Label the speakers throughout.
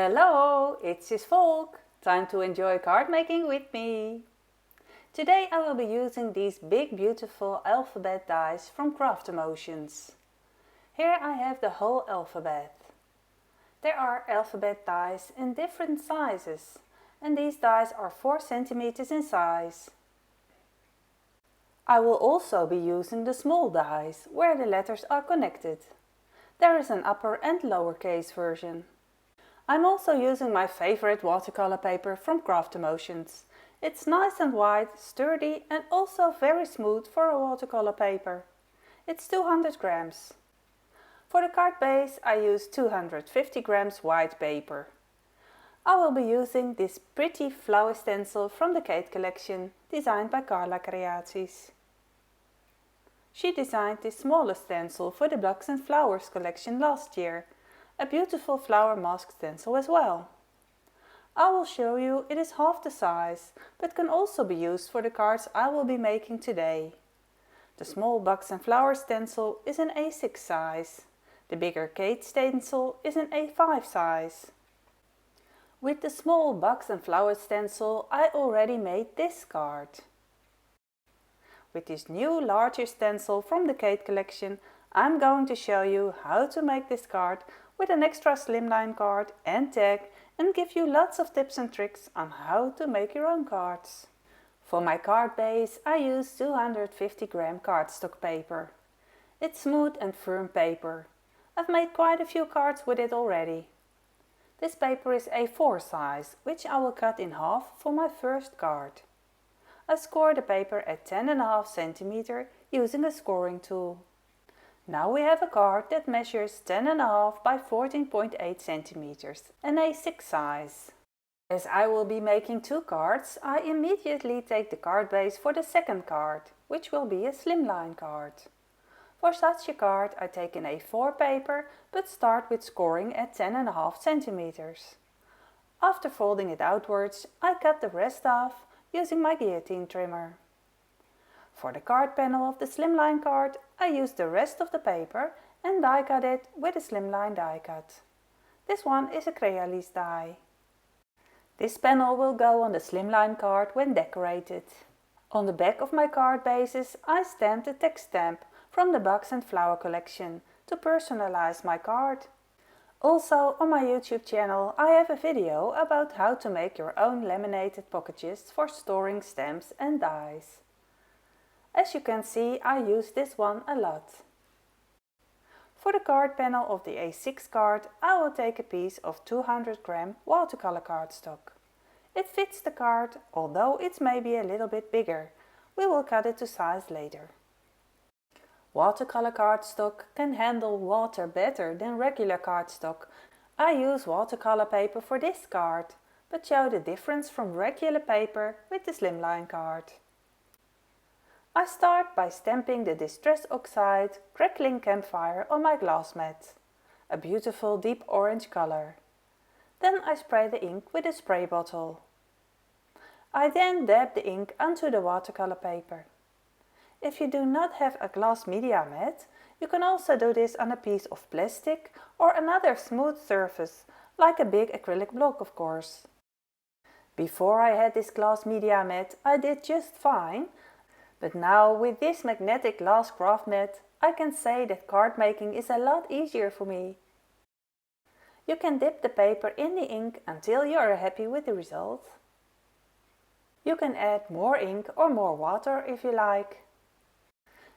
Speaker 1: Hello, it's Cisvolk. Time to enjoy card making with me. Today I will be using these big beautiful alphabet dies from CraftEmotions. Here I have the whole alphabet. There are alphabet dies in different sizes and these dies are 4 centimeters in size. I will also be using the small dies where the letters are connected. There is an upper and lowercase version. I'm also using my favorite watercolor paper from CraftEmotions. It's nice and white, sturdy and also very smooth for a watercolor paper. It's 200 grams. For the card base I use 250 grams white paper. I will be using this pretty flower stencil from the Kate collection, designed by Carla Creaties. She designed this smaller stencil for the Blocks and Flowers collection last year. A beautiful flower mask stencil as well. I will show you it is half the size, but can also be used for the cards I will be making today. The small Blocks and Flowers stencil is an A6 size. The bigger Kate stencil is an A5 size. With the small Blocks and Flowers stencil I already made this card. With this new larger stencil from the Kate collection I'm going to show you how to make this card with an extra slimline card and tag and give you lots of tips and tricks on how to make your own cards. For my card base I use 250 gram cardstock paper. It's smooth and firm paper. I've made quite a few cards with it already. This paper is A4 size, which I will cut in half for my first card. I score the paper at 10.5 cm using a scoring tool. Now we have a card that measures 10.5 by 14.8 centimeters, an A6 size. As I will be making 2 cards, I immediately take the card base for the second card, which will be a slimline card. For such a card I take an A4 paper, but start with scoring at 10.5 centimeters. After folding it outwards, I cut the rest off using my guillotine trimmer. For the card panel of the slimline card, I use the rest of the paper and die cut it with a slimline die cut. This one is a Creaties die. This panel will go on the slimline card when decorated. On the back of my card bases I stamped a text stamp from the Box and Flower collection to personalize my card. Also on my YouTube channel I have a video about how to make your own laminated packages for storing stamps and dies. As you can see, I use this one a lot. For the card panel of the A6 card, I will take a piece of 200 gram watercolor cardstock. It fits the card, although it's maybe a little bit bigger. We will cut it to size later. Watercolor cardstock can handle water better than regular cardstock. I use watercolor paper for this card, but show the difference from regular paper with the slimline card. I start by stamping the Distress Oxide Crackling Campfire on my glass mat, a beautiful deep orange color. Then I spray the ink with a spray bottle. I then dab the ink onto the watercolor paper. If you do not have a glass media mat, you can also do this on a piece of plastic or another smooth surface, like a big acrylic block of course. Before I had this glass media mat I did just fine. But now with this magnetic glass craft mat, I can say that card making is a lot easier for me. You can dip the paper in the ink until you are happy with the result. You can add more ink or more water if you like.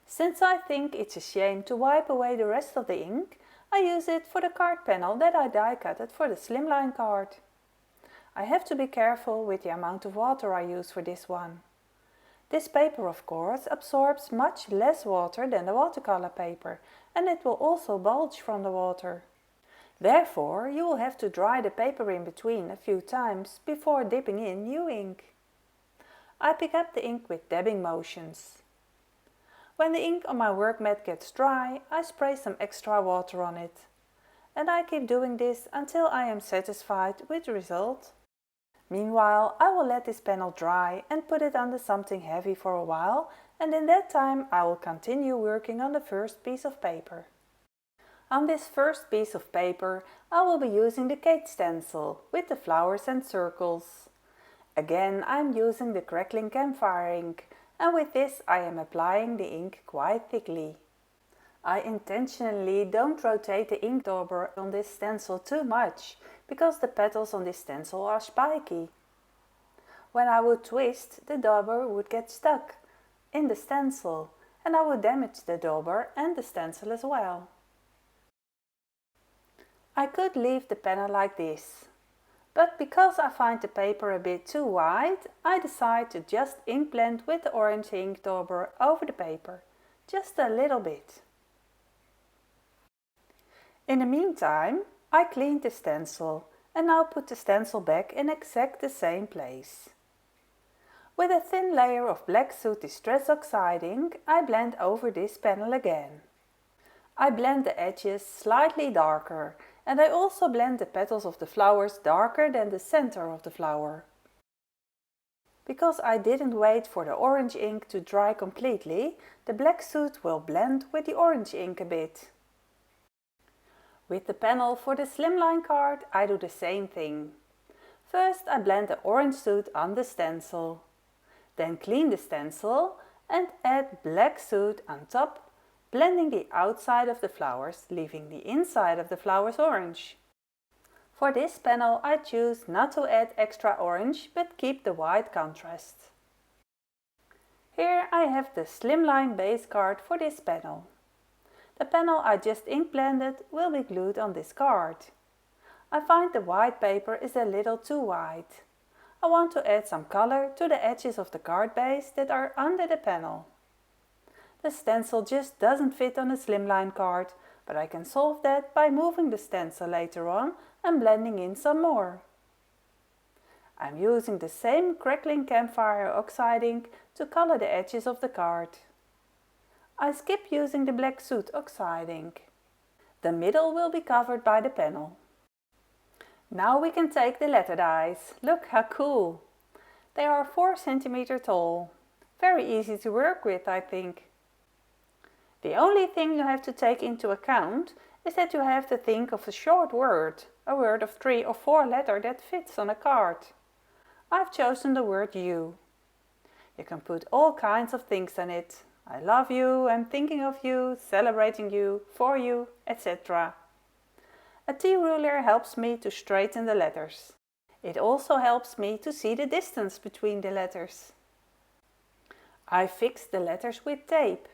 Speaker 1: Since I think it's a shame to wipe away the rest of the ink, I use it for the card panel that I die cutted for the slimline card. I have to be careful with the amount of water I use for this one. This paper of course absorbs much less water than the watercolor paper and it will also bulge from the water. Therefore you will have to dry the paper in between a few times before dipping in new ink. I pick up the ink with dabbing motions. When the ink on my work mat gets dry, I spray some extra water on it. And I keep doing this until I am satisfied with the result. Meanwhile, I will let this panel dry and put it under something heavy for a while, and in that time I will continue working on the first piece of paper. On this first piece of paper I will be using the cake stencil with the flowers and circles. Again I'm using the crackling campfire ink, and with this I am applying the ink quite thickly. I intentionally don't rotate the ink dauber on this stencil too much, because the petals on this stencil are spiky. When I would twist, the dauber would get stuck in the stencil and I would damage the dauber and the stencil as well. I could leave the panel like this, but because I find the paper a bit too wide, I decide to just ink blend with the orange ink dauber over the paper, just a little bit. In the meantime, I cleaned the stencil and now put the stencil back in exact the same place. With a thin layer of black soot distress oxide ink, I blend over this panel again. I blend the edges slightly darker, and I also blend the petals of the flowers darker than the center of the flower. Because I didn't wait for the orange ink to dry completely, the black soot will blend with the orange ink a bit. With the panel for the slimline card, I do the same thing. First I blend the orange soot on the stencil. Then clean the stencil and add black soot on top, blending the outside of the flowers, leaving the inside of the flowers orange. For this panel I choose not to add extra orange, but keep the white contrast. Here I have the slimline base card for this panel. The panel I just ink blended will be glued on this card. I find the white paper is a little too white. I want to add some color to the edges of the card base that are under the panel. The stencil just doesn't fit on a slimline card, but I can solve that by moving the stencil later on and blending in some more. I'm using the same crackling campfire oxide ink to color the edges of the card. I skip using the black soot oxide ink. The middle will be covered by the panel. Now we can take the letter dies. Look how cool! They are 4 cm tall. Very easy to work with, I think. The only thing you have to take into account is that you have to think of a short word, a word of 3 or 4 letters that fits on a card. I've chosen the word you. You can put all kinds of things on it. I love you, I'm thinking of you, celebrating you, for you, etc. A T-ruler helps me to straighten the letters. It also helps me to see the distance between the letters. I fix the letters with tape.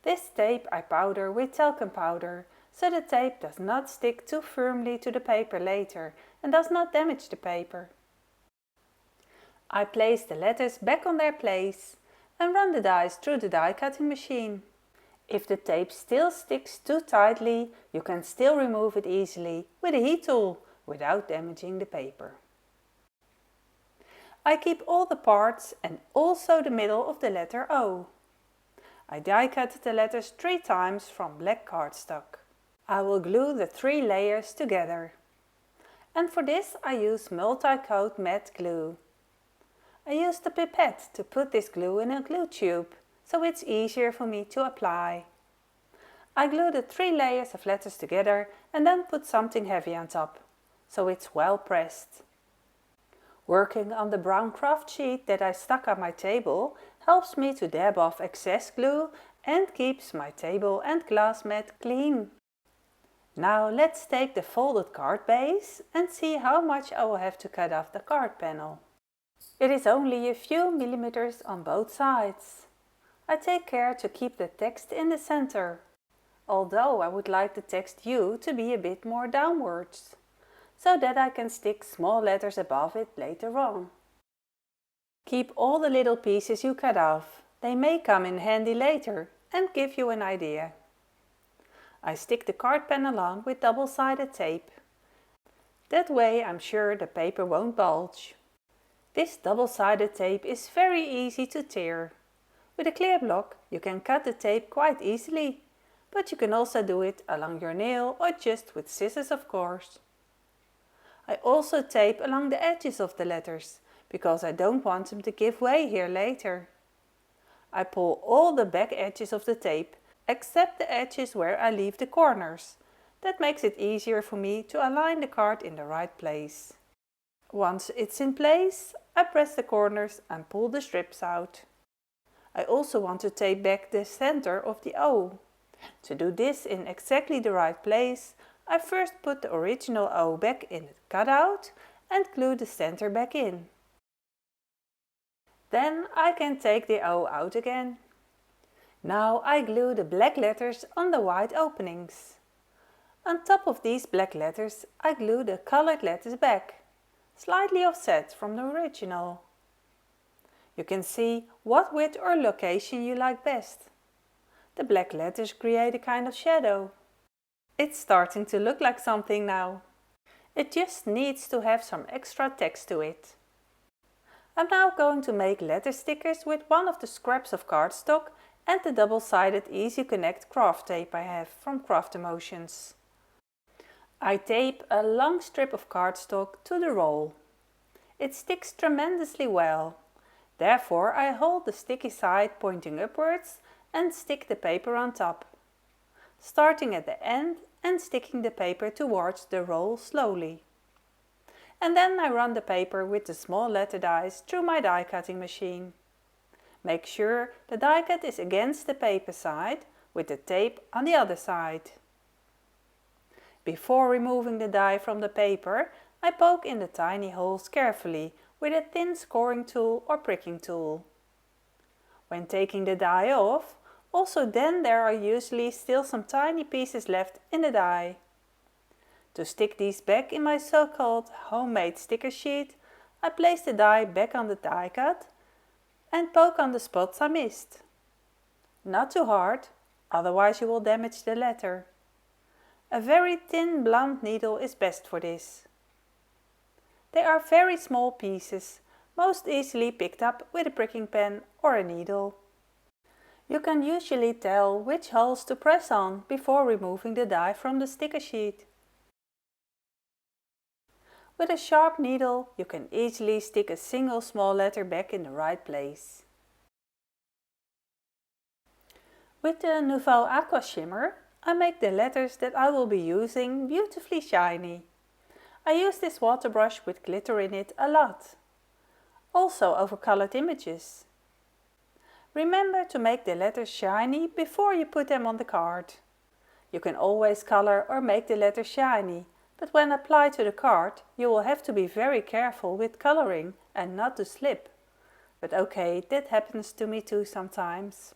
Speaker 1: This tape I powder with talcum powder, so the tape does not stick too firmly to the paper later and does not damage the paper. I place the letters back on their place and run the dies through the die cutting machine. If the tape still sticks too tightly, you can still remove it easily with a heat tool without damaging the paper. I keep all the parts and also the middle of the letter O. I die cut the letters 3 times from black cardstock. I will glue the 3 layers together. And for this I use multi-coat matte glue. I used a pipette to put this glue in a glue tube, so it's easier for me to apply. I glue the 3 layers of letters together and then put something heavy on top, so it's well pressed. Working on the brown craft sheet that I stuck on my table helps me to dab off excess glue and keeps my table and glass mat clean. Now let's take the folded card base and see how much I will have to cut off the card panel. It is only a few millimeters on both sides. I take care to keep the text in the center, although I would like the text U to be a bit more downwards, so that I can stick small letters above it later on. Keep all the little pieces you cut off. They may come in handy later and give you an idea. I stick the card panel on with double-sided tape. That way I'm sure the paper won't bulge. This double-sided tape is very easy to tear. With a clear block you can cut the tape quite easily, but you can also do it along your nail or just with scissors, of course. I also tape along the edges of the letters, because I don't want them to give way here later. I pull all the back edges of the tape, except the edges where I leave the corners, That makes it easier for me to align the card in the right place. Once it's in place, I press the corners and pull the strips out. I also want to tape back the center of the O. To do this in exactly the right place, I first put the original O back in the cutout and glue the center back in. Then I can take the O out again. Now I glue the black letters on the white openings. On top of these black letters I glue the colored letters back, slightly offset from the original. You can see what width or location you like best. The black letters create a kind of shadow. It's starting to look like something now. It just needs to have some extra text to it. I'm now going to make letter stickers with one of the scraps of cardstock and the double-sided Easy Connect craft tape I have from CraftEmotions. I tape a long strip of cardstock to the roll. It sticks tremendously well. Therefore I hold the sticky side pointing upwards and stick the paper on top, starting at the end and sticking the paper towards the roll slowly. And then I run the paper with the small letter dies through my die cutting machine. Make sure the die cut is against the paper side with the tape on the other side. Before removing the die from the paper, I poke in the tiny holes carefully with a thin scoring tool or pricking tool. When taking the die off, also then there are usually still some tiny pieces left in the die. To stick these back in my so-called homemade sticker sheet, I place the die back on the die cut and poke on the spots I missed. Not too hard, otherwise you will damage the letter. A very thin blunt needle is best for this. They are very small pieces, most easily picked up with a pricking pen or a needle. You can usually tell which holes to press on before removing the die from the sticker sheet. With a sharp needle you can easily stick a single small letter back in the right place. With the Nouveau Aqua Shimmer I make the letters that I will be using beautifully shiny. I use this water brush with glitter in it a lot. Also over colored images. Remember to make the letters shiny before you put them on the card. You can always color or make the letters shiny, but when applied to the card you will have to be very careful with coloring and not to slip. But okay, that happens to me too sometimes.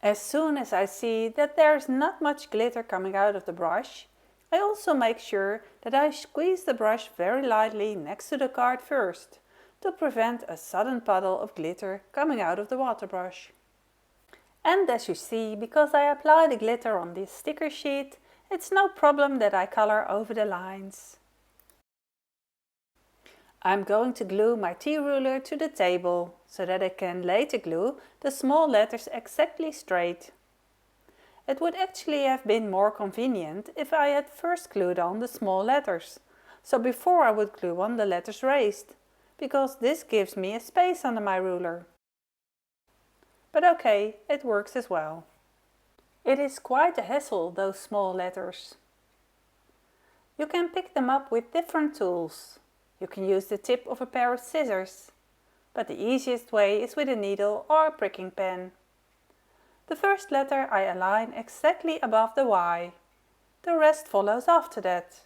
Speaker 1: As soon as I see that there is not much glitter coming out of the brush, I also make sure that I squeeze the brush very lightly next to the card first, to prevent a sudden puddle of glitter coming out of the water brush. And as you see, because I apply the glitter on this sticker sheet, it's no problem that I color over the lines. I'm going to glue my T-ruler to the table, so that I can later glue the small letters exactly straight. It would actually have been more convenient if I had first glued on the small letters, so before I would glue on the letters raised, because this gives me a space under my ruler. But okay, it works as well. It is quite a hassle, those small letters. You can pick them up with different tools. You can use the tip of a pair of scissors, but the easiest way is with a needle or a pricking pen. The first letter I align exactly above the Y. The rest follows after that.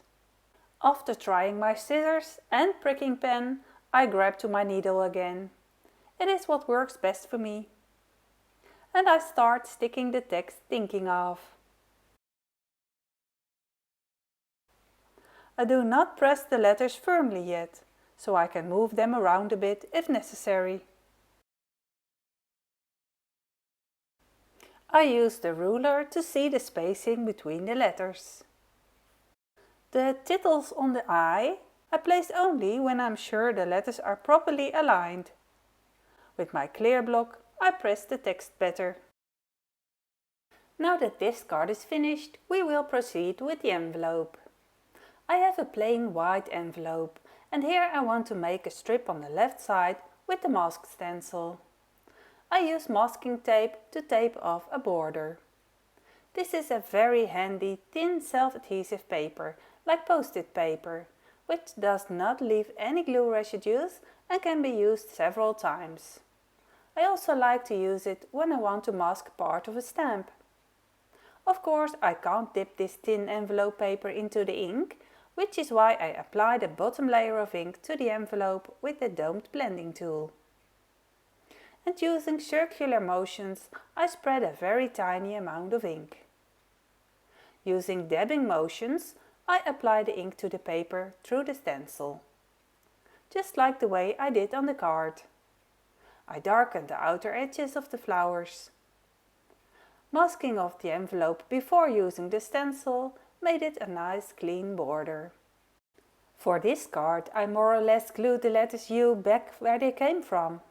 Speaker 1: After trying my scissors and pricking pen, I grab to my needle again. It is what works best for me. And I start sticking the text thinking of. I do not press the letters firmly yet, so I can move them around a bit if necessary. I use the ruler to see the spacing between the letters. The tittles on the I place only when I'm sure the letters are properly aligned. With my clear block I press the text better. Now that this card is finished, we will proceed with the envelope. I have a plain white envelope and here I want to make a strip on the left side with the mask stencil. I use masking tape to tape off a border. This is a very handy thin self-adhesive paper, like post-it paper, which does not leave any glue residues and can be used several times. I also like to use it when I want to mask part of a stamp. Of course, I can't dip this thin envelope paper into the ink, which is why I apply the bottom layer of ink to the envelope with the domed blending tool. And using circular motions, I spread a very tiny amount of ink. Using dabbing motions, I apply the ink to the paper through the stencil, just like the way I did on the card. I darken the outer edges of the flowers. Masking off the envelope before using the stencil made it a nice clean border. For this card I more or less glued the letters U back where they came from.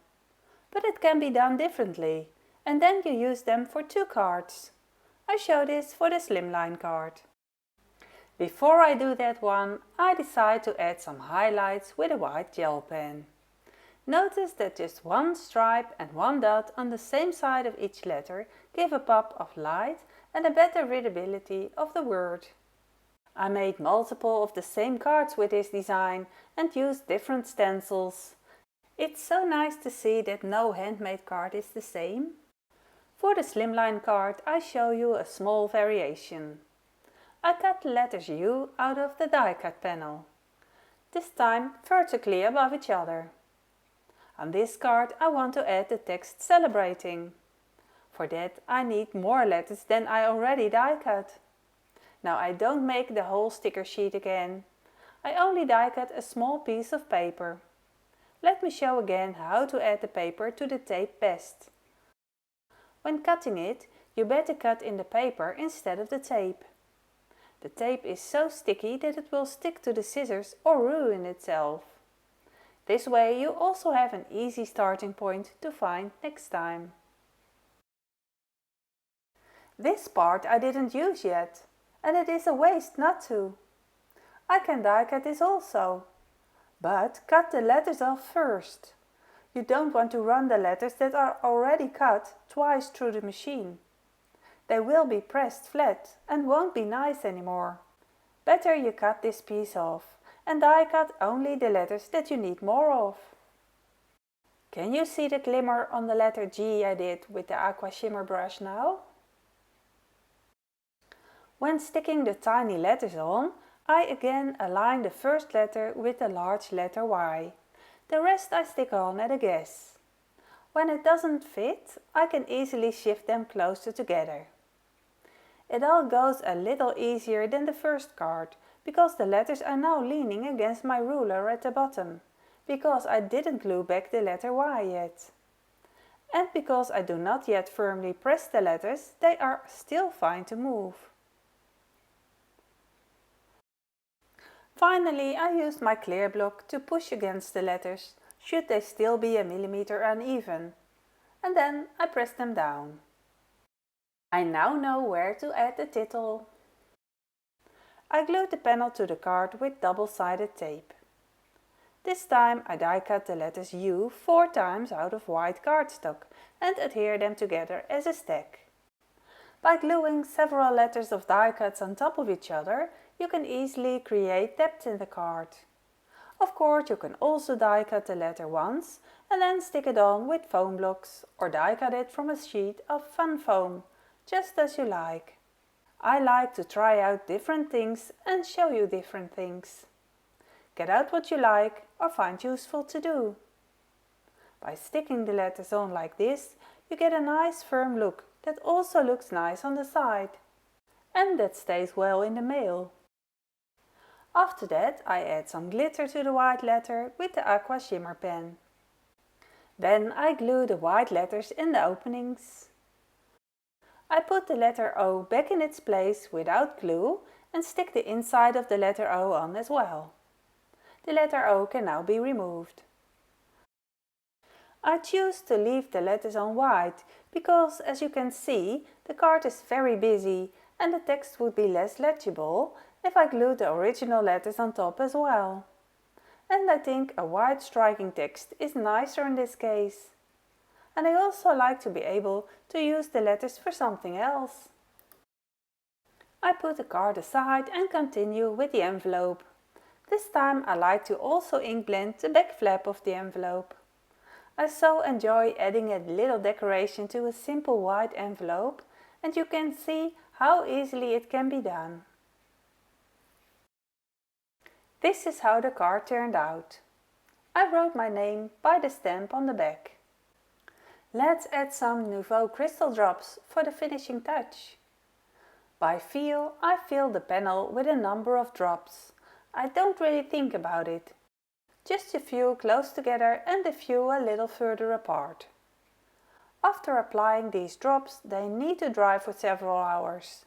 Speaker 1: But it can be done differently, and then you use them for two cards. I show this for the slimline card. Before I do that one, I decide to add some highlights with a white gel pen. Notice that just one stripe and one dot on the same side of each letter give a pop of light and a better readability of the word. I made multiple of the same cards with this design and used different stencils. It's so nice to see that no handmade card is the same. For the slimline card I show you a small variation. I cut the letters U out of the die cut panel, this time vertically above each other. On this card I want to add the text celebrating. For that I need more letters than I already die cut. Now I don't make the whole sticker sheet again. I only die cut a small piece of paper. Let me show again how to add the paper to the tape best. When cutting it, you better cut in the paper instead of the tape. The tape is so sticky that it will stick to the scissors or ruin itself. This way you also have an easy starting point to find next time. This part I didn't use yet, and it is a waste not to. I can die cut this also. But cut the letters off first. You don't want to run the letters that are already cut twice through the machine. They will be pressed flat and won't be nice anymore. Better you cut this piece off and die cut only the letters that you need more of. Can you see the glimmer on the letter G I did with the aqua shimmer brush now? When sticking the tiny letters on, I again align the first letter with the large letter Y. The rest I stick on at a guess. When it doesn't fit, I can easily shift them closer together. It all goes a little easier than the first card, because the letters are now leaning against my ruler at the bottom, because I didn't glue back the letter Y yet. And because I do not yet firmly press the letters, they are still fine to move. Finally, I used my clear block to push against the letters, should they still be a millimeter uneven, and then I pressed them down. I now know where to add the title. I glued the panel to the card with double-sided tape. This time I die cut the letters U 4 times out of white cardstock and adhere them together as a stack. By gluing several letters of die cuts on top of each other, you can easily create depth in the card. Of course, you can also die cut the letter once and then stick it on with foam blocks or die cut it from a sheet of fun foam, just as you like. I like to try out different things and show you different things. Get out what you like or find useful to do. By sticking the letters on like this, you get a nice firm look that also looks nice on the side. And that stays well in the mail. After that I add some glitter to the white letter with the aqua shimmer pen. Then I glue the white letters in the openings. I put the letter O back in its place without glue and stick the inside of the letter O on as well. The letter O can now be removed. I choose to leave the letters on white because, as you can see, the card is very busy and the text would be less legible if I glued the original letters on top as well. And I think a white striking text is nicer in this case. And I also like to be able to use the letters for something else. I put the card aside and continue with the envelope. This time I like to also ink blend the back flap of the envelope. I so enjoy adding a little decoration to a simple white envelope, and you can see how easily it can be done. This is how the card turned out. I wrote my name by the stamp on the back. Let's add some Nouveau crystal drops for the finishing touch. By feel, I fill the panel with a number of drops. I don't really think about it. Just a few close together and a few a little further apart. After applying these drops, they need to dry for several hours.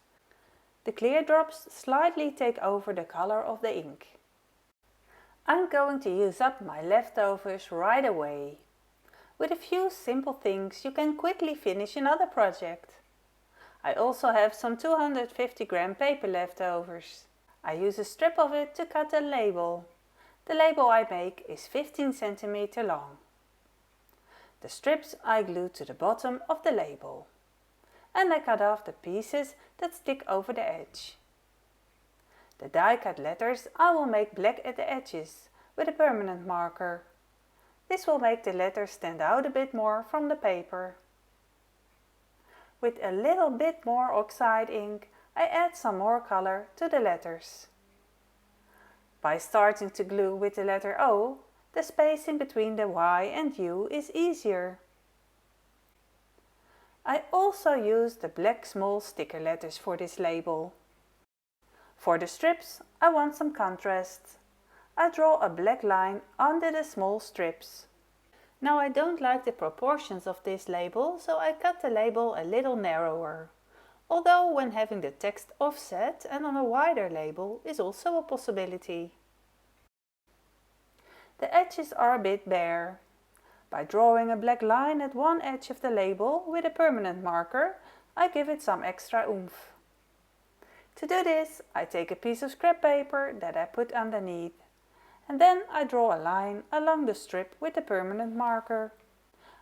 Speaker 1: The clear drops slightly take over the color of the ink. I'm going to use up my leftovers right away. With a few simple things you can quickly finish another project. I also have some 250 gram paper leftovers. I use a strip of it to cut a label. The label I make is 15 cm long. The strips I glue to the bottom of the label. And I cut off the pieces that stick over the edge. The die cut letters I will make black at the edges with a permanent marker. This will make the letters stand out a bit more from the paper. With a little bit more oxide ink, I add some more color to the letters. By starting to glue with the letter O, the spacing between the Y and U is easier. I also use the black small sticker letters for this label. For the strips, I want some contrast. I draw a black line under the small strips. Now I don't like the proportions of this label, so I cut the label a little narrower. Although when having the text offset and on a wider label is also a possibility. The edges are a bit bare. By drawing a black line at one edge of the label with a permanent marker, I give it some extra oomph. To do this, I take a piece of scrap paper that I put underneath, and then I draw a line along the strip with a permanent marker.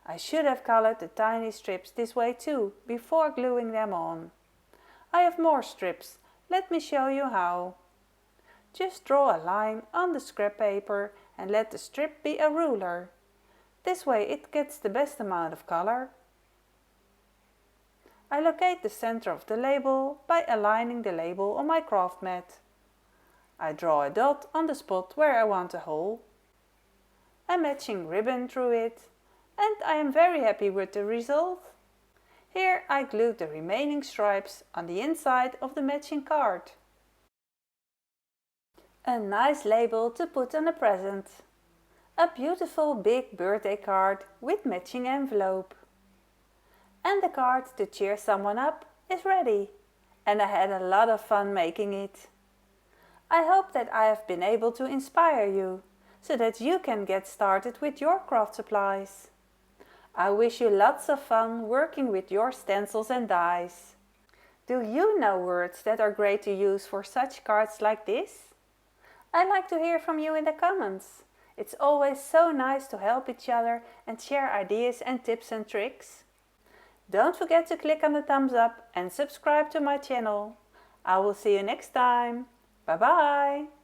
Speaker 1: I should have colored the tiny strips this way too, before gluing them on. I have more strips, let me show you how. Just draw a line on the scrap paper and let the strip be a ruler. This way it gets the best amount of color. I locate the center of the label by aligning the label on my craft mat. I draw a dot on the spot where I want a hole. A matching ribbon through it, and I am very happy with the result. Here I glued the remaining stripes on the inside of the matching card. A nice label to put on a present. A beautiful big birthday card with matching envelope. And the card to cheer someone up is ready, and I had a lot of fun making it. I hope that I have been able to inspire you, so that you can get started with your craft supplies. I wish you lots of fun working with your stencils and dies. Do you know words that are great to use for such cards like this? I'd like to hear from you in the comments. It's always so nice to help each other and share ideas and tips and tricks. Don't forget to click on the thumbs up and subscribe to my channel. I will see you next time. Bye bye!